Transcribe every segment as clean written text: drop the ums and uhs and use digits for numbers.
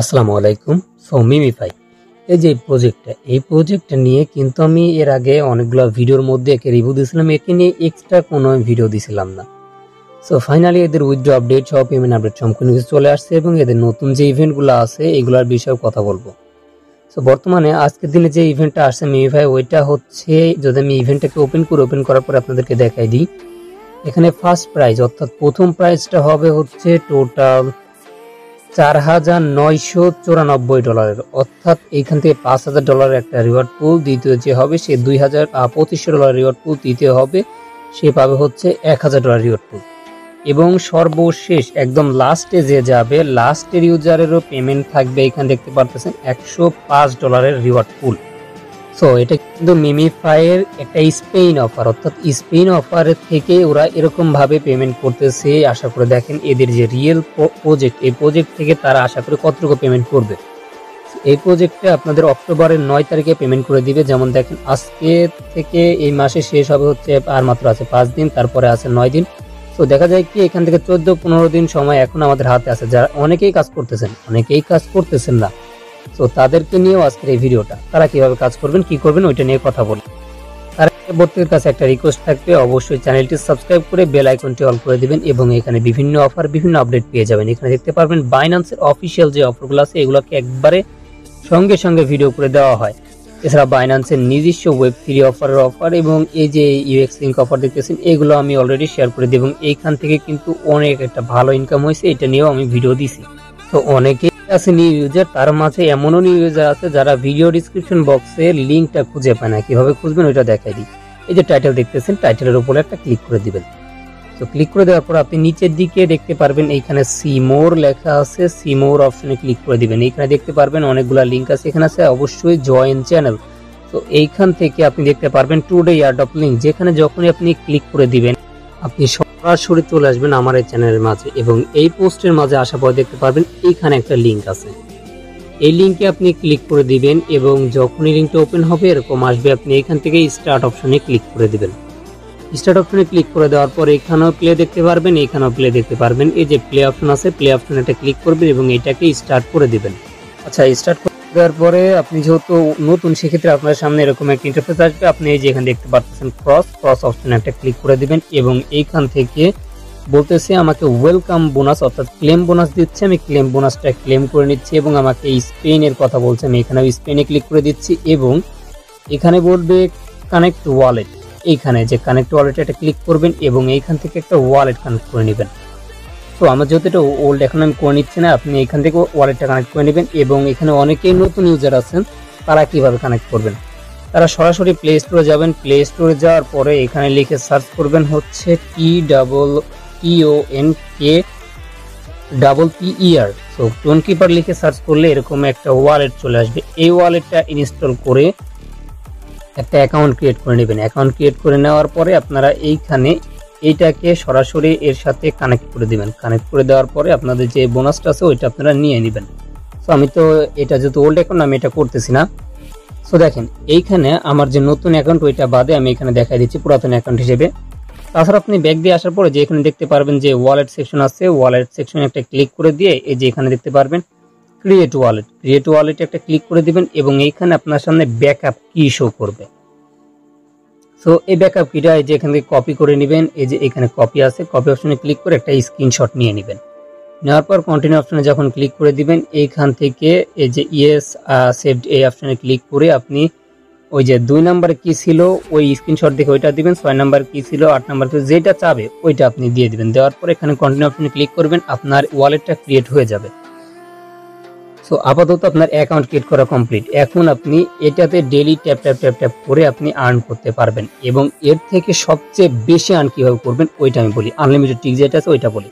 আসসালামু আলাইকুম। মিমিফাই এই যে প্রজেক্টটা নিয়ে কিন্তু আমি এর আগে অনেকগুলো ভিডিওর মধ্যে একে রিভিউ দিয়েছিলাম, একে নিয়ে এক্সট্রা কোনো ভিডিও দিছিলাম না। ফাইনালি এদের উইথড্র আপডেট সহ পেমেন্ট আপডেট সম্পূর্ণ কিছু চলে আসছে এবং এদের নতুন যে ইভেন্টগুলো আছে এগুলোর বিষয়ে কথা বলবো। বর্তমানে আজকের দিনে যে ইভেন্টটা আসছে মিমিফাই, ওইটা হচ্ছে, যদি আমি ইভেন্টটাকে ওপেন করার পরে আপনাদেরকে দেখাই দিই, এখানে ফার্স্ট প্রাইজ অর্থাৎ প্রথম প্রাইজটা হবে হচ্ছে টোটাল $4,994, অর্থাৎ এইখান থেকে $5,000 একটা রিওয়ার্ড পুল। দ্বিতীয় যে হবে সে $2,2500 রিওয়ার্ড পুল। তৃতীয় হবে সে পাবে হচ্ছে $1,000 রিওয়ার্ড পুল। এবং সর্বশেষ একদম লাস্টে যে যাবে, লাস্টের ইউজারেরও পেমেন্ট থাকবে, এখানে দেখতে পারতেছেন $105 রিওয়ার্ড পুল। এটা কিন্তু মিমিফাইয়ের একটা স্পেইন অফার, অর্থাৎ স্পেইন অফারের থেকে ওরা এরকম ভাবে পেমেন্ট করতেছে। আশা করে দেখেন এদের যে রিয়েল প্রজেক্ট, এই প্রজেক্ট থেকে তারা আশা করে কতটুকু পেমেন্ট করবে। এই প্রজেক্টে আপনাদের অক্টোবরের 9 তারিখে পেমেন্ট করে দিবে। যেমন দেখেন আজকে থেকে এই মাসে শেষ হবে হচ্ছে, আর মাত্র আছে 5 দিন, তারপরে আছে 9 দিন। দেখা যায় কি এখান থেকে 14-15 দিন সময় এখন আমাদের হাতে আছে। যারা অনেকেই কাজ করতেছেন না, তাদেরকে নিয়েও আজকের এই ভিডিওটা। তারা কিভাবে কাজ করবেন, কি করবেন, ওইটা নিয়ে কথা বলি। তার প্রত্যেকের কাছে একটা রিকোয়েস্ট থাকবে, অবশ্যই চ্যানেলটি সাবস্ক্রাইব করে বেল আইকনটি অল করে দিবেন এবং এখানে বিভিন্ন অফার, বিভিন্ন আপডেট পেয়ে যাবেন। এখানে দেখতে পারবেন বাইন্যান্সের অফিসিয়াল যে অফারগুলো আছে এগুলোকে একবারে সঙ্গে সঙ্গে ভিডিও করে দেওয়া হয়। এছাড়া বাইন্যান্সের নিজস্ব Web3 অফার এবং এই যে UX লিঙ্ক অফার দেখতেছেন, এগুলো আমি অলরেডি শেয়ার করে দিই এবং এইখান থেকে কিন্তু অনেক একটা ভালো ইনকাম হয়েছে, এটা নিয়েও আমি ভিডিও দিছি। অনেকে আছে নিউ ইউজার, তার মাঝে এমনও নিউ ইউজার আছে যারা ভিডিও ডিসক্রিপশন বক্সে লিঙ্কটা খুঁজে পায় না। কিভাবে খুঁজবেন ওইটা দেখাই দিই। এই যে টাইটেল দেখতেছেন, টাইটেলের উপরে একটা ক্লিক করে দিবেন। ক্লিক করে দেওয়ার পর আপনি নিচের দিকে দেখতে পারবেন এইখানে সি মোর লেখা আছে, সি মোর অপশনে ক্লিক করে দিবেন। এইখানে দেখতে পারবেন অনেকগুলা লিঙ্ক আছে, এখানে আছে অবশ্যই জয়েন চ্যানেল। এইখান থেকে আপনি দেখতে পারবেন টুডে এয়ারড্রপ লিঙ্ক, যেখানে যখনই আপনি ক্লিক করে দিবেন আপনি সরাসরি চলে আসবেন আমার এই চ্যানেলের মাঝে এবং এই পোস্টের মাঝে আসার পর দেখতে পারবেন এইখানে একটা লিঙ্ক আছে। এই লিঙ্কে আপনি ক্লিক করে দিবেন এবং যখনই লিঙ্কটা ওপেন হবে এরকম আসবে, আপনি এখান থেকে স্টার্ট অপশনে ক্লিক করে দিবেন। স্টার্ট অপশনে ক্লিক করে দেওয়ার পর এখানেও প্লে দেখতে পারবেন, এখানেও প্লে দেখতে পারবেন। এই যে প্লে অপশন আছে, প্লে অপশনে একটা ক্লিক করবেন এবং এটাকে স্টার্ট করে দিবেন। আচ্ছা, স্টার্ট করে দেওয়ার পরে আপনি যেহেতু নতুন, সেক্ষেত্রে আপনার সামনে এরকম একটা ইন্টারফেস আসবে। আপনি এই যে এখানে দেখতে পাচ্ছেন ক্রস অপশনে একটা ক্লিক করে দিবেন এবং এইখান থেকে বলতেছে আমাকে ওয়েলকাম বোনাস অর্থাৎ ক্লেম বোনাস দিচ্ছে। আমি ক্লেম বোনাসটা ক্লেম করে নিচ্ছি এবং আমাকে স্পেনের কথা বলছে, আমি এখানে স্পেনে ক্লিক করে দিচ্ছি এবং এখানে বলবে কানেক্ট ওয়ালেট। এইখানে যে কানেক্ট ওয়ালেটে একটা ক্লিক করবেন এবং এইখান থেকে একটা ওয়ালেট কানেক্ট করে নেবেন। আমার যেহেতু এটা ওল্ড, এখন আমি করে নিচ্ছি না, আপনি এখান থেকে ওয়ালেটটা কানেক্ট করে নেবেন। এবং এখানে অনেকেই নতুন ইউজার আছেন, তারা কিভাবে কানেক্ট করবেন, তারা সরাসরি প্লে স্টোরে যাবেন। প্লে স্টোরে যাওয়ার পরে এখানে লিখে সার্চ করবেন হচ্ছে TONKPPER। টোন কিপার লিখে সার্চ করলে এরকম একটা ওয়ালেট চলে আসবে। এই ওয়ালেটটা ইনস্টল করে একটা অ্যাকাউন্ট ক্রিয়েট করে নেবেন। অ্যাকাউন্ট ক্রিয়েট করে নেওয়ার পরে আপনারা এইখানে এইটাকে সরাসরি এর সাথে কানেক্ট করে দিবেন। কানেক্ট করে দেওয়ার পরে আপনাদের যে বোনাসটা আছে ওইটা আপনারা নিয়ে নেবেন। আমি তো এটা যেহেতু ওল্ড অ্যাকাউন্ট, আমি এটা করতেছি না। দেখেন এইখানে আমার যে নতুন অ্যাকাউন্ট ওইটা বাদে আমি এখানে দেখাই দিচ্ছি পুরাতন অ্যাকাউন্ট হিসেবে। তাছাড়া আপনি ব্যাক দিয়ে আসার পরে যে এখানে দেখতে পারবেন যে ওয়ালেট সেকশন আছে, ওয়ালেট সেকশনে একটা ক্লিক করে দিয়ে এই যে এখানে দেখতে পারবেন ক্রিয়েট ওয়ালেটে একটা ক্লিক করে দিবেন এবং এইখানে আপনার সামনে ব্যাকআপ কি শো করবে। এই ব্যাকআপ কিটা এই যে এখান থেকে কপি করে নেবেন। এই যে এখানে কপি আছে, কপি অপশনে ক্লিক করে একটা স্ক্রিনশট নিয়ে নেবেন। নেওয়ার পর কন্টিনিউ অপশনে যখন ক্লিক করে দিবেন, এইখান থেকে এই যে ইয়েস সেভড এই অপশনে ক্লিক করে আপনি ওই যে 2 নাম্বার কি ছিল ওই স্ক্রিনশট দেখে ওইটা দিবেন, 6 নাম্বার কি ছিল, 8 নাম্বার কি, যেটা চাবে ওইটা আপনি দিয়ে দিবেন। দেওয়ার পর এখানে কন্টিনিউ অপশনে ক্লিক করবেন, আপনার ওয়ালেটটা ক্রিয়েট হয়ে যাবে। আপাতত আপনার অ্যাকাউন্ট ক্রিয়েট করা কমপ্লিট। এখন আপনি এটাতে ডেইলি ট্যাপ করে আপনি আর্ন করতে পারবেন এবং এর থেকে সবচেয়ে বেশি আর্ন কিভাবে করবেন ওইটা আমি বলি, আনলিমিটেড টিক যেটা আছে ওইটা বলি।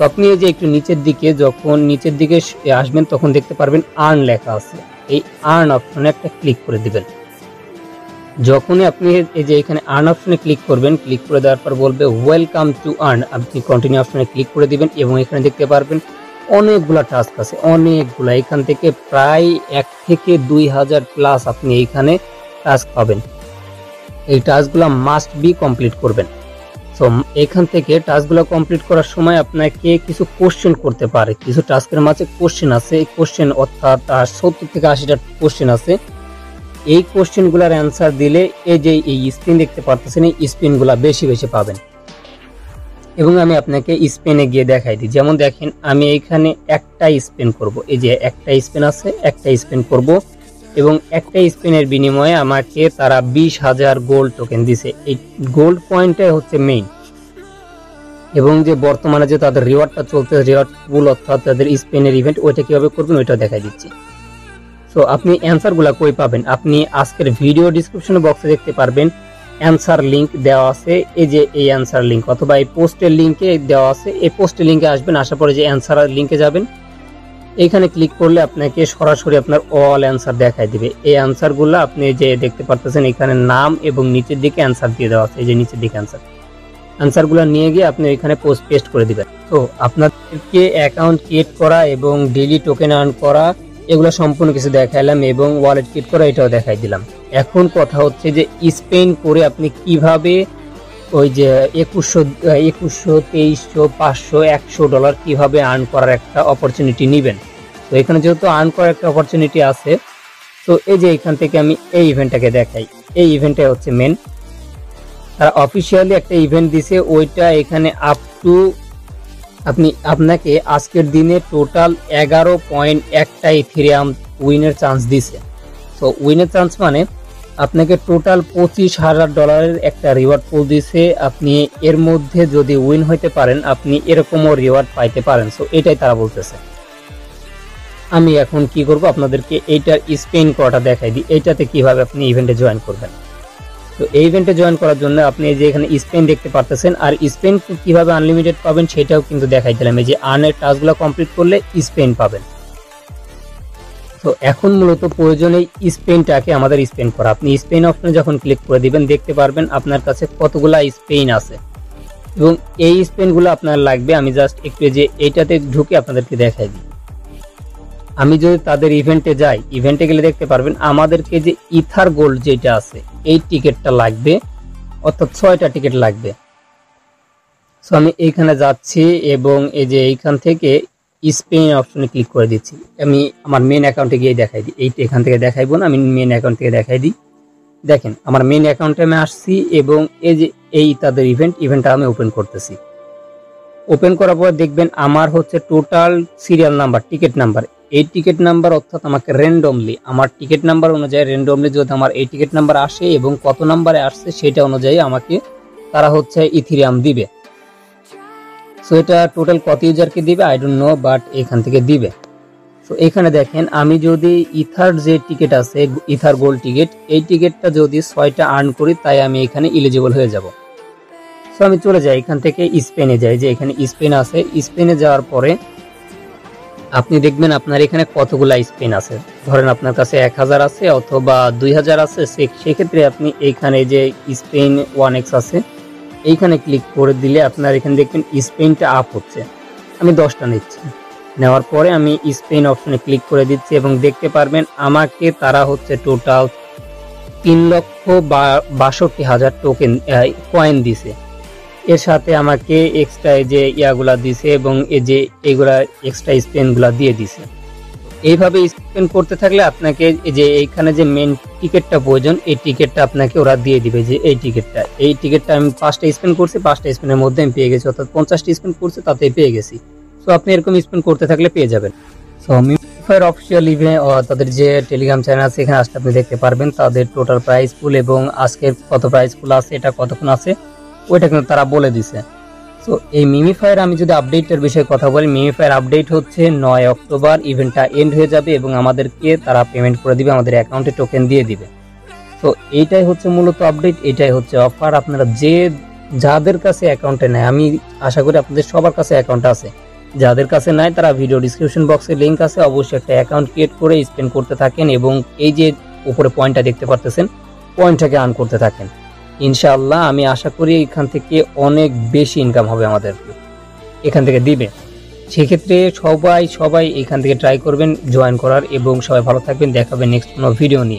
আপনি এই যে একটু নিচের দিকে, যখন নিচের দিকে আসবেন তখন দেখতে পারবেন আর্ন লেখা আছে, এই আর্ন অপশনে একটা ক্লিক করে দিবেন। যখনই আপনি এই যে এখানে আর্ন অপশনে ক্লিক করবেন, ক্লিক করে দেওয়ার পর বলবে ওয়েলকাম টু আর্ন, আপনি কন্টিনিউ অপশনে ক্লিক করে দিবেন এবং এখানে দেখতে পারবেন অনেকগুলা টাস্ক আছে, অনেকগুলা। এখান থেকে প্রায় 1 থেকে 2000 প্লাস আপনি এইখানে টাস্ক পাবেন। এই টাস্কগুলা মাস্ট বি কমপ্লিট করবেন। তো এখান থেকে টাস্কগুলো কমপ্লিট করার সময় আপনাকে কিছু কোশ্চেন করতে পারে, কিছু টাস্কের মাঝে কোশ্চেন আছে। এই কোশ্চেন অর্থাৎ 70 থেকে 80টা কোশ্চেন আছে। এই কোশ্চেনগুলোর অ্যান্সার দিলে এই যে এই স্পিন দেখতে পারতেছেন, এই স্পিনগুলো বেশি বেশি পাবেন। এবং আমি আপনাকে স্পিনে গিয়ে দেখাই দিই। যেমন দেখেন, আমি এইখানে একটা স্পিন করব, এই যে একটা স্পিন আছে, একটা স্পিন করব এবং একটা স্পিনের বিনিময়ে আমাকে তারা 20,000 গোল্ড টোকেন দিছে। এই গোল্ড পয়েন্টটাই হচ্ছে মেইন। এবং যে বর্তমানে যে তাদের রিওয়ার্ডটা চলছে, রিওয়ার্ড পুল অর্থাৎ তাদের স্পিনের ইভেন্ট, ওইটা কিভাবে করবেন ওইটাও দেখাই দিচ্ছি। সো আপনি অ্যান্সারগুলো কই পাবেন? আপনি আজকের ভিডিও ডিসক্রিপশন বক্সে দেখতে পারবেন অ্যান্সার লিংক দেওয়া আছে। এই যে এই অ্যান্সার লিংক অথবা এই পোস্টের লিংকে দেওয়া আছে। এই পোস্টের লিংকে আসবেন, আসার পরে যে অ্যান্সার লিংকে যাবেন, এইখানে ক্লিক করলে আপনাকে সরাসরি আপনার অল অ্যান্সার দেখাই দিবে। এই অ্যান্সারগুলো আপনি যে দেখতে পারতেছেন, এখানে নাম এবং নিচের দিকে অ্যান্সার দিয়ে দেওয়া আছে। এই যে নিচের দিকে অ্যান্সারগুলো নিয়ে গিয়ে আপনি ওইখানে পোস্ট পেস্ট করে দিবেন। তো আপনাদেরকে অ্যাকাউন্ট ক্রিয়েট করা এবং ডেইলি টোকেন আর্ন করা এগুলো সম্পূর্ণ কিছু দেখাইলাম এবং ওয়ালেট ক্রিয়েট করা এটাও দেখাই দিলাম। এখন কথা হচ্ছে যে স্পেন করে আপনি কিভাবে ওই যে 2100, 2300, 500, $100 কিভাবে আর্ন করার একটা অপরচুনিটি নেবেন। তো এখানে যেহেতু আর্ন করার একটা অপরচুনিটি আছে, তো এই যে এখান থেকে আমি এই ইভেন্টটাকে দেখাই। এই ইভেন্টটা হচ্ছে মেন, তারা অফিসিয়ালি একটা ইভেন্ট দিছে। ওইটা এখানে আপ টু আপনাকে আজকের দিনে টোটাল 11.1টা ইথেরিয়াম উইনের চান্স দিছে। তো উইনের চান্স মানে আপনাকে টোটাল $25,000 একটা রিওয়ার্ড পুল দিছে। আপনি এর মধ্যে যদি উইন হইতে পারেন, আপনি এরকমও রিওয়ার্ড পাইতে পারেন। সো এটাই তারা বলতেছে। আমি এখন কি করব, আপনাদেরকে এইটার স্পেন করাটা দেখাই দিই, এইটাতে কিভাবে আপনি ইভেন্টে জয়েন করবেন। তো এই ইভেন্টে জয়েন করার জন্য আপনি যে এখানে স্পেন দেখতে পারতেছেন, আর স্পেন কিভাবে আনলিমিটেড পাবেন সেটাও কিন্তু দেখাই দিলাম। এই যে আর্নের টাস্কগুলো কমপ্লিট করলে স্পেন পাবেন। তো এখন মূলত প্রয়োজন এই স্পেনটাকে আমাদের স্পেন করা। আপনি স্পেন অপশনে যখন ক্লিক করে দিবেন, দেখতে পারবেন আপনার কাছে কতগুলা স্পেন আছে এবং এই স্পেনগুলো আপনার লাগবে। আমি জাস্ট একটু যে এইটাতে ঢুকে আপনাদেরকে দেখাই দিই। আমি যদি তাদের ইভেন্টে যাই, ইভেন্টে গেলে দেখতে পারবেন আমাদেরকে যে ইথার গোল্ড যেটা আছে, এই টিকিটটা লাগবে, অর্থাৎ 6টা টিকিট লাগবে। সো আমি এইখানে যাচ্ছি এবং এই যে এইখান থেকে স্পেন অপশনে ক্লিক করে দিচ্ছি। আমি আমার মেন অ্যাকাউন্টে গিয়ে দেখাই দিই। এখান থেকে দেখাইবো না, আমি মেন অ্যাকাউন্ট থেকে দেখাই দিই। দেখেন আমার মেন অ্যাকাউন্টে আমি আসছি এবং এই যে এই তাদের ইভেন্টটা আমি ওপেন করতেছি। ওপেন করার পর দেখবেন আমার হচ্ছে total serial number, ticket number, এই টিকিট নাম্বার অর্থাৎ আমাকে র্যান্ডমলি আমার টিকিট নাম্বার অনুযায়ী র্যান্ডমলি যদি আমার এই টিকিট নাম্বার আসে এবং কত নাম্বারে আসছে সেটা অনুযায়ী আমাকে তারা হচ্ছে ইথেরিয়াম দিবে। সো এটা টোটাল কত ইউজারকে দিবে আই ডোন্ট নো, বাট এখান থেকে দিবে। সো এখানে দেখেন আমি যদি ইথার যে টিকিট আছে, ইথার গোল্ড টিকিট, এই টিকিটটা যদি 6টা আর্ন করি তাই আমি এখানে এলিজিবল হয়ে যাব। সো আমি চলে যাই এখান থেকে স্পেনে যাই, যে এখানে স্পেন আছে। স্পেনে যাওয়ার পরে আপনি দেখবেন আপনার এখানে কতগুলা স্পেন আছে। ধরেন আপনার কাছে 1000 আছে অথবা 2000 আছে, সেক্ষেত্রে আপনি এইখানে যে স্পেন 1x আছে এইখানে ক্লিক করে দিলে আপনার এখানে দেখবেন স্পেনটা আপ হচ্ছে। আমি 10টা নিচ্ছি, নেওয়ার পরে আমি স্পেন অপশনে ক্লিক করে দিচ্ছি এবং দেখতে পারবেন আমাকে তারা হচ্ছে টোটাল 3,62,000 টোকেন কয়েন দিছে। এর সাথে আমাকে এক্সট্রা যে ইয়াগুলা দিছে এবং এই যে এইগুলা এক্সট্রা স্পেনগুলা দিয়ে দিছে। এইভাবে স্পেন করতে থাকলে আপনাকে যে এইখানে যে মেন টিকিটটা প্রয়োজন, এই টিকিটটা আপনাকে ওরা দিয়ে দিবে। যে এই টিকিটটা আমি 5টা স্পেন করছি, 5টা স্পেনের মধ্যে আমি পেয়ে গেছি, অর্থাৎ 50টা স্পেন করছি তাতে পেয়ে গেছি। সো আপনি এরকম স্পেন করতে থাকলে পেয়ে যাবেন। সো মিমিফায়ার অফিসিয়াল ইভেন্ট তাদের যে টেলিগ্রাম চ্যানেল আছে, এখানে আসলে আপনি দেখতে পারবেন তাদের টোটাল প্রাইস পুল এবং আজকের কত প্রাইস পুল আছে, এটা কতক্ষণ আছে ওইটা কিন্তু তারা বলে দিছে। সো এই মিমিফায়ার আমি যদি আপডেটের বিষয়ে কথা বলি, মিমিফায়ার আপডেট হচ্ছে 9 অক্টোবর ইভেন্টটা এন্ড হয়ে যাবে এবং আমাদেরকে তারা পেমেন্ট করে দিবে, আমাদের অ্যাকাউন্টে টোকেন দিয়ে দিবে। তো এইটাই হচ্ছে মূলত আপডেট, এটাই হচ্ছে অফার। আপনারা যাদের কাছে অ্যাকাউন্টে নেয়, আমি আশা করি আপনাদের সবার কাছে অ্যাকাউন্ট আছে, যাদের কাছে নাই তারা ভিডিও ডিসক্রিপশন বক্সে লিঙ্ক আছে, অবশ্যই একটা অ্যাকাউন্ট ক্রিয়েট করে স্পেন্ড করতে থাকেন এবং এই যে উপরে পয়েন্টটা দেখতে পারতেছেন, পয়েন্টটাকে আর্ন করতে থাকেন। ইনশাআল্লাহ আমি আশা করি এখান থেকে অনেক বেশি ইনকাম হবে, আমাদেরকে এখান থেকে দিবে। সেক্ষেত্রে সবাই এখান থেকে ট্রাই করবেন জয়েন করার এবং সবাই ভালো থাকবেন। দেখা হবে নেক্সট কোনো ভিডিও নিয়ে।